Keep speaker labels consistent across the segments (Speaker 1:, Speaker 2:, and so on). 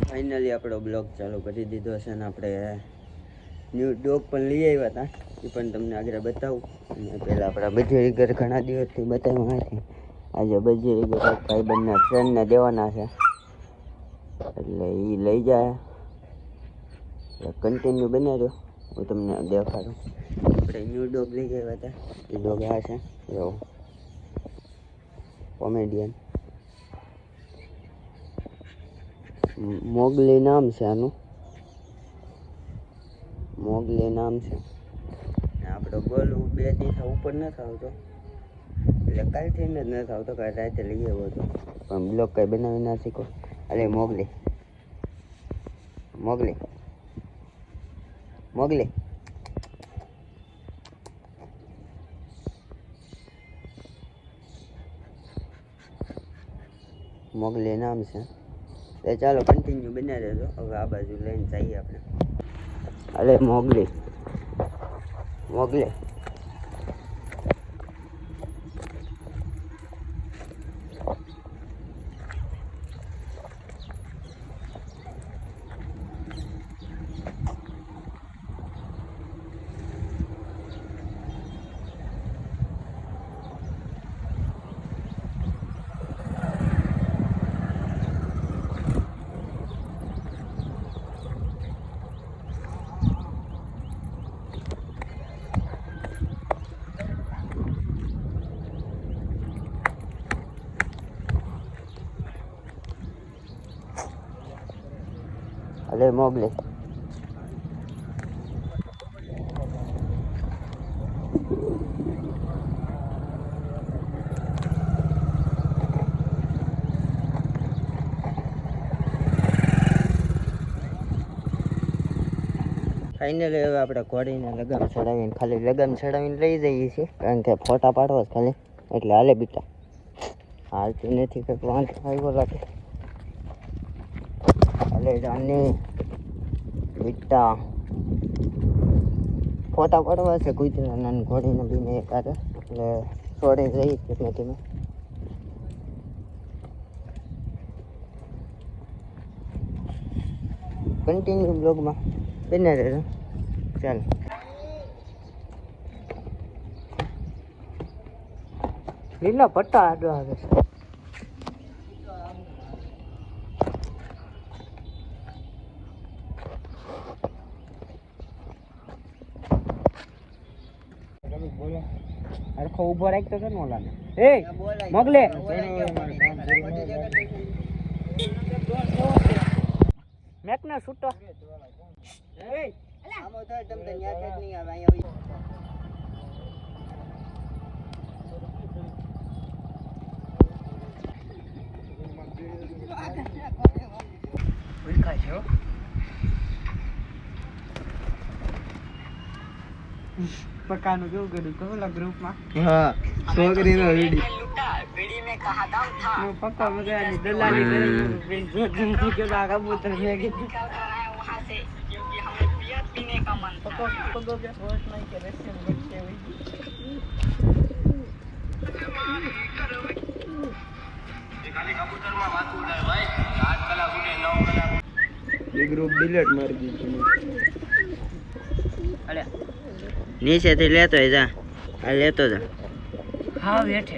Speaker 1: Finally આપણો blog ચાલુ કરી દીધો છે ને આપણે ન્યૂ ડોગ પણ લઈ આવ્યા હતા, એ પણ તમને આગળ બતાવું. અને પહેલાં આપણા બજેરી ઘર ઘણા દિવસથી બતાવ્યા નથી. આજે બજેરી ઘર ભાઈબંધના ફ્રેન્ડને દેવાના છે, એટલે એ લઈ જાય. કન્ટિન્યુ બને રહ્યો, હું તમને દેખાડું. આપણે ન્યૂ ડોગ લઈ આવ્યા હતા, એ ડોગ આ છે એવો કોમેડિયન. મોગલી નામ છે આનું, મોગલી નામ છે. આપણો ગોલું 2 દિવસ ઉપર નથી આવતો, એટલે કાલથી જ નથી આવતો, કાલે રાતે લઈ આવ્યો હતો, પણ બ્લોગ કાંઈ બનાવી ના શીખો. અરે મોગલી, મોગલી, મોગલી. મોગલી નામ છે. તો ચાલો કન્ટિન્યુ બન્યા રહેજો. હવે આ બાજુ લઈને જઈએ આપણે. અરે મોગલી, મોગલી. અરે મોગલી. ફાઇનલી હવે આપણે ઘોડીને લગામ ચડાવીને ખાલી લગામ ચડાવીને લઈ જઈએ છીએ, કારણ કે ફોટા પાડવા જ ખાલી, એટલે હાલે બીટા હાલતી નથી. કંઈક વાંધો આવ્યો લાગે. હાલે જાની બીટા ફોટા પાડવા છે કુતરાના ઘોડીને બીને એક હારે, એટલે છોડી જઈએ ધીમે ધીમે. કન્ટિન્યુ બ્લોગમાં બને રહેજો. ચાલો લીલા પટ્ટા આડો આવે છે. હરખો ઉભો રાખતો છે ને ઓલાને. એ મોગલે મેક ના છૂટો. એ આમો થાય તમને ન્યા જ નહીં આવે. અહીંયા ઉલકા છો પકાનું કેવું કર્યું કહું ગ્રુપમાં. હા, છોકરીનો વીડી મે કહા થા પક્કા મગાની દલાલી કરી જો જિંદગી કે કબૂતર મે કીધું વહાં સે ક્યોંકि હમે પિયા પીને કા મન થા પકો કે હોશ નહીં કે રેસ્ટન બચે हुई ये खाली कबूतर में बात उड़ाए भाई 8 कलाक उड़े 9 कलाक ये ग्रुप डिलीट मार दी. અરે નીચેથી લેતો જા, આ લેતો જા. હા બેઠે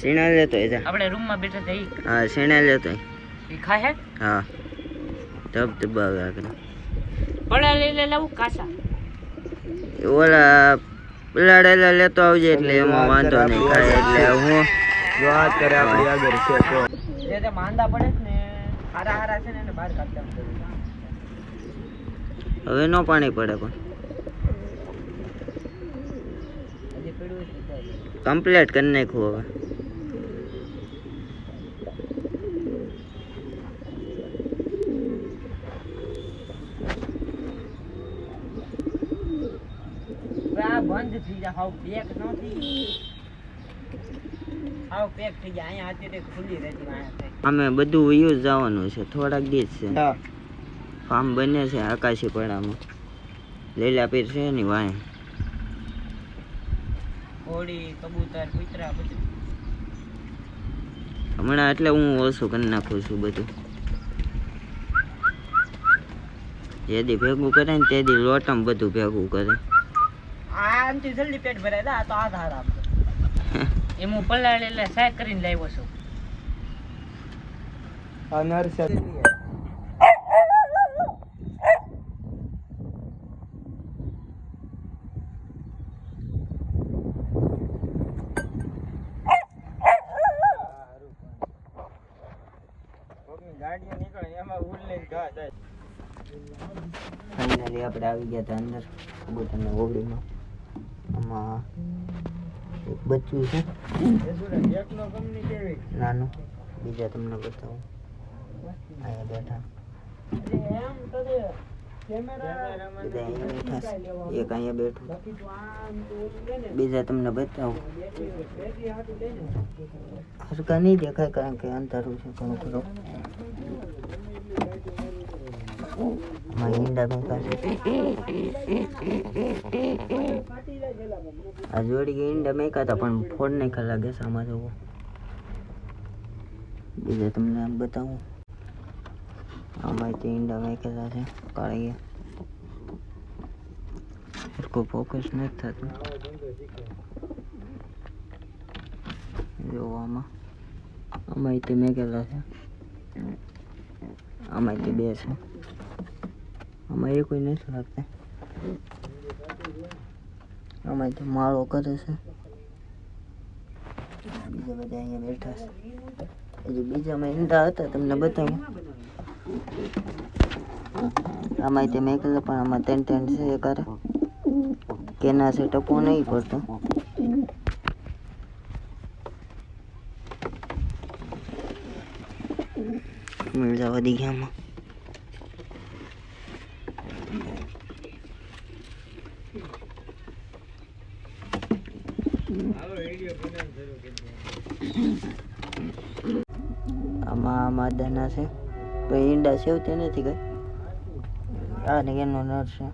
Speaker 1: સીણા લેતો જા. આપણે રૂમમાં બેઠા થઈ. હા સીણા લેતો ઈ ખાય હે. હા તબ દબાવે આગળ પડા લઈ લાવું કાસા ઓલા પલાડેલા લેતો આવજે, એટલે એમાં વાંધો નહીં ખાય. એટલે હું વાત કરે આપણી આગળ છે તો જે માંદા પડે ને હારા હારા છે ને એને બહાર કાઢતા. હવે નો પાણી પડે પણ કમ્પ્લીટ કરી નાખું. હવે આ બંધ થઈ જાય. હાવ પેક ન થઈ, હાવ પેક થઈ જાય. અહીંયા અત્યારે ખુલ્લી રહેતી. અમે બધું યુઝ જવાનું છે, થોડાક દિવસ છે. ફાર્મ બને છે આકાશી પડામાં, લીલા પીર છે ની વાય ઘોડી કબૂતર કૂતરા બધું હમણાં, એટલે હું ઓછું કરી નાખું છું બધું. જે દી ભેગું કરે ને તે દી લોટમ બધું ભેગું કરે.
Speaker 2: આમથી જલ્દી પેટ ભરાય ના તો આ ધાર આમ એમ હું પલાળ એટલે સાય કરીને લાવ્યો છું.
Speaker 3: આ નર્સરી ગાડીઓ નીકળે એમાં ઉડલે ઘા થાય.
Speaker 1: ફાઇનલી આપણે આવી ગયા હતા અંદર કબૂતરના ઓરડીમાં. આમાં એક બચ્ચું છે નાનું. બીજા તમને બતાવું. અહીંયા બેઠા બધા અહીંયા બેઠા છે. એક અહીંયા બેઠું. બીજા તમને બતાવું. હરકા નહીં દેખાય કારણ કે અંધારું છે ઘણું ખરું. ઈંડા મેકા છે. આ જોડી ઈંડા મેકા હતા પણ ફોડ નહીં લાગે સામા જવો. બીજા તમને આમ બતાવું. આમાં તે ઈંડા મેકેલા છે કાળીએ. કોઈ ફોકસ નથી થતું. જો આમાં તે મેકેલા છે. આમાં તે બે છે. આમાં એ કોઈ નથી લાગતા. આમાં તો માળો કરે છે. બીજા બધા અહીંયા બેઠા છે. હજી બીજામાં ઈંડા હતા તમને બતાવું. આમાં તે મેકેલા પણ આમાં ત્રણ છે. એ કરે કેના છે ટપો નહીં પડતો. મિર્ઝા વધી ગયા આમાં. આમાં માદાના છે પણ ઈંડા સેવતી નથી કઈ. આ ને એનો નર છે.